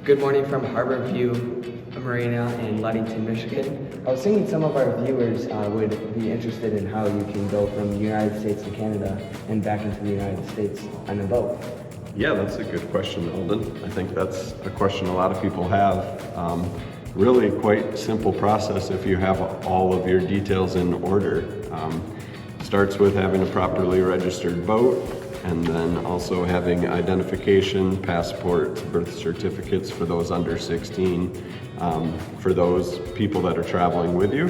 Good morning from Harbor View Marina in Ludington, Michigan. I was thinking some of our viewers would be interested in how you can go from the United States to Canada and back into the United States on a boat. Yeah, that's a good question, Alden. I think that's a question a lot of people have. Really quite simple process if you have all of your details in order. Starts with having a properly registered boat, and then also having identification, passports, birth certificates for those under 16, for those people that are traveling with you.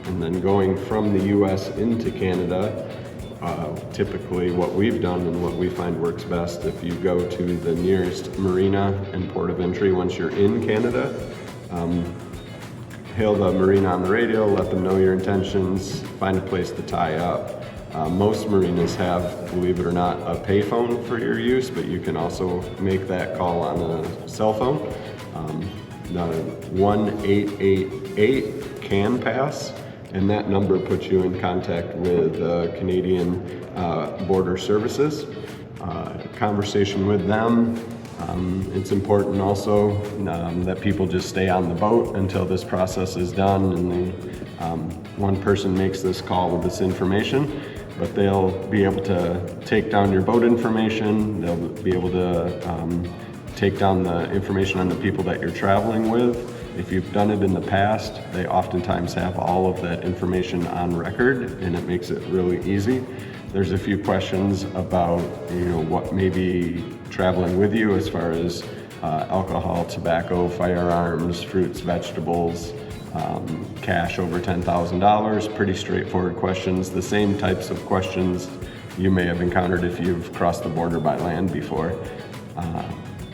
And then going from the US into Canada, typically what we've done and what we find works best, if you go to the nearest marina and port of entry once you're in Canada, hail the marina on the radio, let them know your intentions, find a place to tie up. Most marinas have, believe it or not, a payphone for your use, but you can also make that call on a cell phone. The 1888 CAN pass, and that number puts you in contact with Canadian Border Services. Conversation with them. It's important also that people just stay on the boat until this process is done, and then one person makes this call with this information. But they'll be able to take down your boat information, they'll be able to take down the information on the people that you're traveling with. If you've done it in the past, they oftentimes have all of that information on record, and it makes it really easy. There's a few questions about what may be traveling with you as far as alcohol, tobacco, firearms, fruits, vegetables, cash over $10,000, pretty straightforward questions. The same types of questions you may have encountered if you've crossed the border by land before.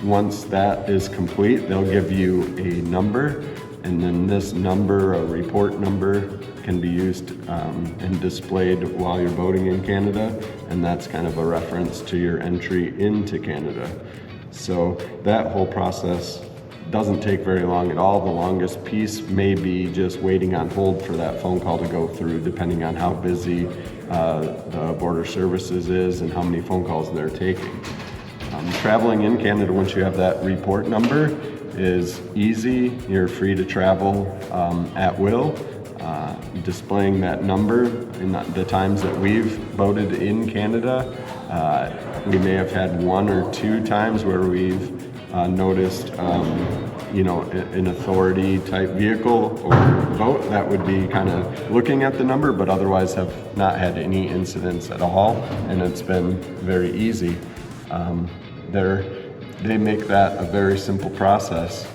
Once that is complete, they'll give you a number, and then this number, a report number, can be used and displayed while you're boating in Canada, and that's kind of a reference to your entry into Canada. So that whole process doesn't take very long at all. The longest piece may be just waiting on hold for that phone call to go through, depending on how busy the Border Services is and how many phone calls they're taking. Traveling in Canada, once you have that report number, is easy. You're free to travel at will. Displaying that number in the times that we've boated in Canada, we may have had one or two times where we've noticed an authority type vehicle or boat that would be kind of looking at the number, but otherwise have not had any incidents at all, and it's been very easy. They make that a very simple process.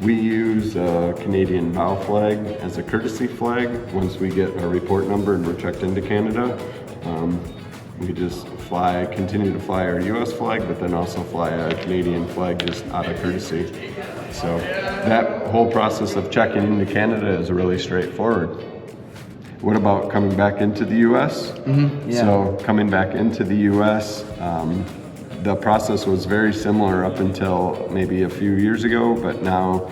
We use a Canadian bow flag as a courtesy flag. Once we get a report number and we're checked into Canada, we just continue to fly our US flag, but then also fly a Canadian flag just out of courtesy. So that whole process of checking into Canada is really straightforward. What about coming back into the US? Mm-hmm, yeah. So coming back into the US, the process was very similar up until maybe a few years ago, but now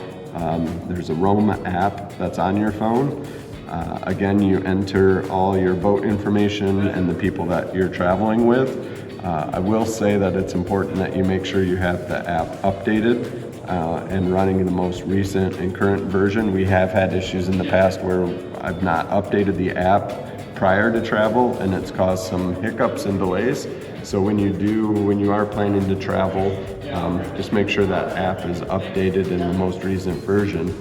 there's a Roam app that's on your phone. Again, you enter all your boat information and the people that you're traveling with. I will say that it's important that you make sure you have the app updated and running in the most recent and current version. We have had issues in the past where I've not updated the app prior to travel, and it's caused some hiccups and delays. So when you are planning to travel, just make sure that app is updated in the most recent version.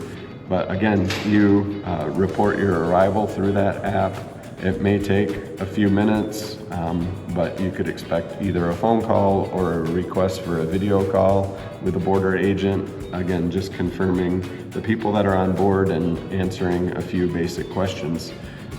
But again, you report your arrival through that app. It may take a few minutes, but you could expect either a phone call or a request for a video call with a border agent. Again, just confirming the people that are on board and answering a few basic questions.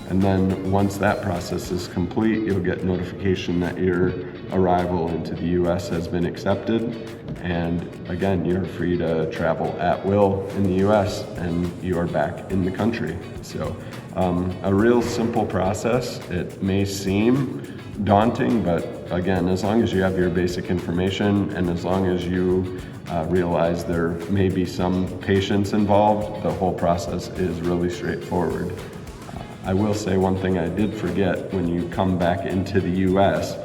And then once that process is complete, you'll get notification that your arrival into the US has been accepted. And again, you're free to travel at will in the US, and you are back in the country. So a real simple process. It may seem daunting, but again, as long as you have your basic information and as long as you realize there may be some patience involved, the whole process is really straightforward. I will say one thing I did forget: when you come back into the US,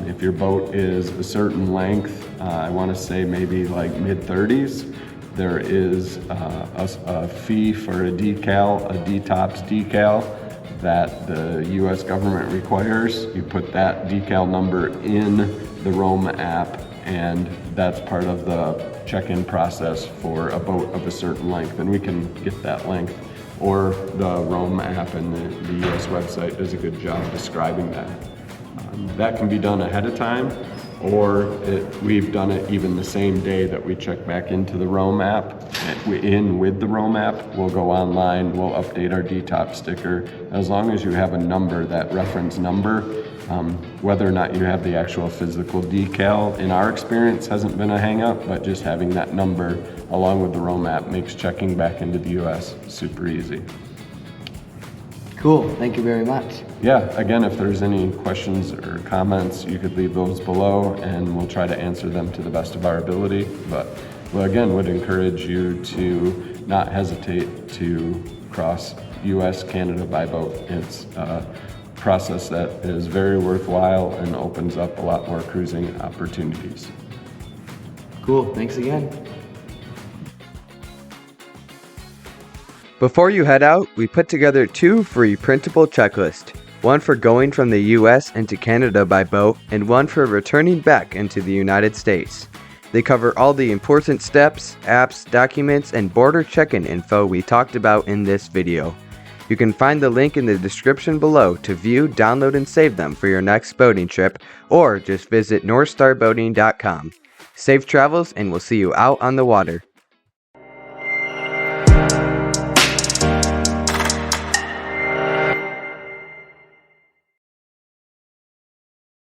If your boat is a certain length, I want to say maybe like mid-30s, there is a fee for a decal, a D-tops decal that the U.S. government requires. You put that decal number in the Roam app, and that's part of the check-in process for a boat of a certain length, and we can get that length. Or the Roam app and the U.S. website does a good job describing that. That can be done ahead of time, or we've done it even the same day that we check back into the Roam app. With the Roam app, we'll go online, we'll update our D-top sticker. As long as you have a number, that reference number, whether or not you have the actual physical decal, in our experience, hasn't been a hang-up, but just having that number along with the Roam app makes checking back into the U.S. super easy. Cool, thank you very much. Yeah, again, if there's any questions or comments, you could leave those below and we'll try to answer them to the best of our ability. But again, would encourage you to not hesitate to cross U.S. Canada by boat. It's a process that is very worthwhile and opens up a lot more cruising opportunities. Cool, thanks again. Before you head out, we put together 2 free printable checklists, one for going from the US into Canada by boat and one for returning back into the United States. They cover all the important steps, apps, documents, and border check-in info we talked about in this video. You can find the link in the description below to view, download, and save them for your next boating trip, or just visit NorthstarBoating.com. Safe travels, and we'll see you out on the water.